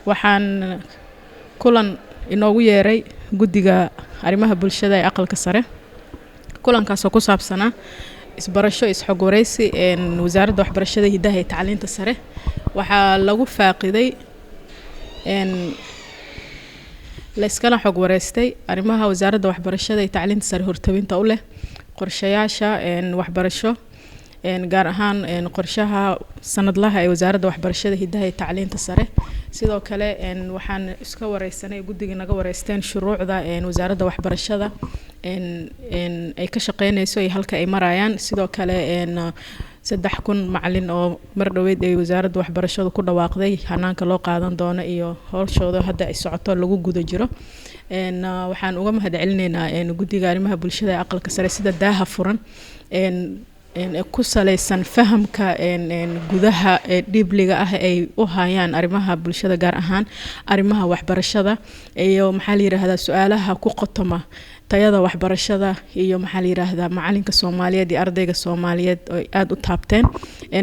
waxaan kulan inoogu yeeray guddiga arrimaha bulshada ee aqalka sare. kulankaas oo ku saabsanaa isbarasho isxog wareysi wasaaradda waxbarashada hidaha iyo tacliinta sare. waxaa lagu faaqiday la iskala xog wareystay arrimaha wasaaradda waxbarashada iyo tacliinta sare hortawinta u leh qorshayaasha waxbarasho gaar ahaan qorshaha sanadlaha ee wasaaradda waxbarashada hidaha iyo tacliinta sare. sidoo kale waxaan iska wareysanay guddiga naga wareysteen shuruucda wasaaradda waxbarashada ay ka shaqeynayso iyo halka ay marayaan. sidoo kale 3,000 macalin oo mar dhaweyd ay wasaaradda waxbarashada ku dhawaaqday hanaanka loo qaadan doono iyo howshooda hadda ay socoto lagu guda jiro. waxaan uga mahadcelinaynaa guddiga arrimaha bulshada ee aqalka sare sida daaha furan ku saleysan fahamka gudaha dhibliga ah ay u hayaan arrimaha bulshada gaar ahaan arrimaha waxbarashada iyo maxaa la yiraahdaa su'aalaha ku qotoma tayada waxbarashada iyo maxaa la yiraahdaa macalinka Soomaaliyeed iyo ardayga Soomaaliyeed oo aad u taabteen.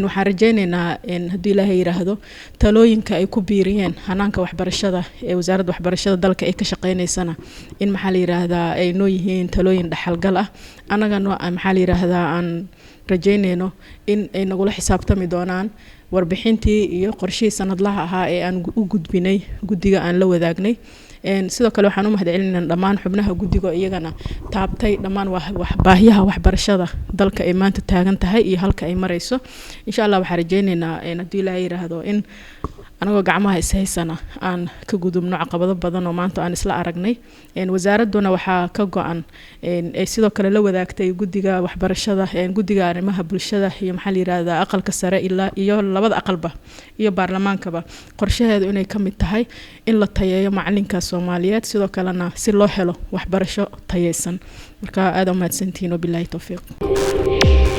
waxaan rajaynaynaa haddii Ilaahay yiraahdo talooyinka ay ku biiriyeen hanaanka waxbarashada ee wasaaradda waxbarashada dalka ay ka shaqeynaysana in maxaa la yiraahdaa ay noo yihiin talooyin dhaxalgal ah anagana maxaa la yiraahdaa aan rajaynayno in ay nagula xisaabtami doonaan warbixintii iyo qorshihii sanadlaha ahaa ee aan u gudbinay guddiga aan la wadaagnay. sidoo kale waxaan u mahadcelinaynaa dhammaan xubnaha guddiga iyagana taabtay dhammaan baahiyaha waxbarashada dalka ay maanta taagan tahay iyo halka ay marayso. insha Allah waxaan rajaynaynaa haddii Ilaahay yiraahdo in anagoo gacmaha is haysana aan ka gudubno caqabado badan oo maanta aan isla aragnay. wasaaraduna waxaa ka go'an ay sidoo kale la wadaagtay guddiga waxbarashada guddiga arrimaha bulshada iyo maxaa la yiraahdaa aqalka sare ilaa iyo labada aqalba iyo baarlamaankaba qorshaheedu inay ka mid tahay in la tayeeyo macalinka Soomaaliyeed sidoo kalena si loo helo waxbarasho tayeysan. marka aad u mahadsantihiin oo billahi tawfiiq.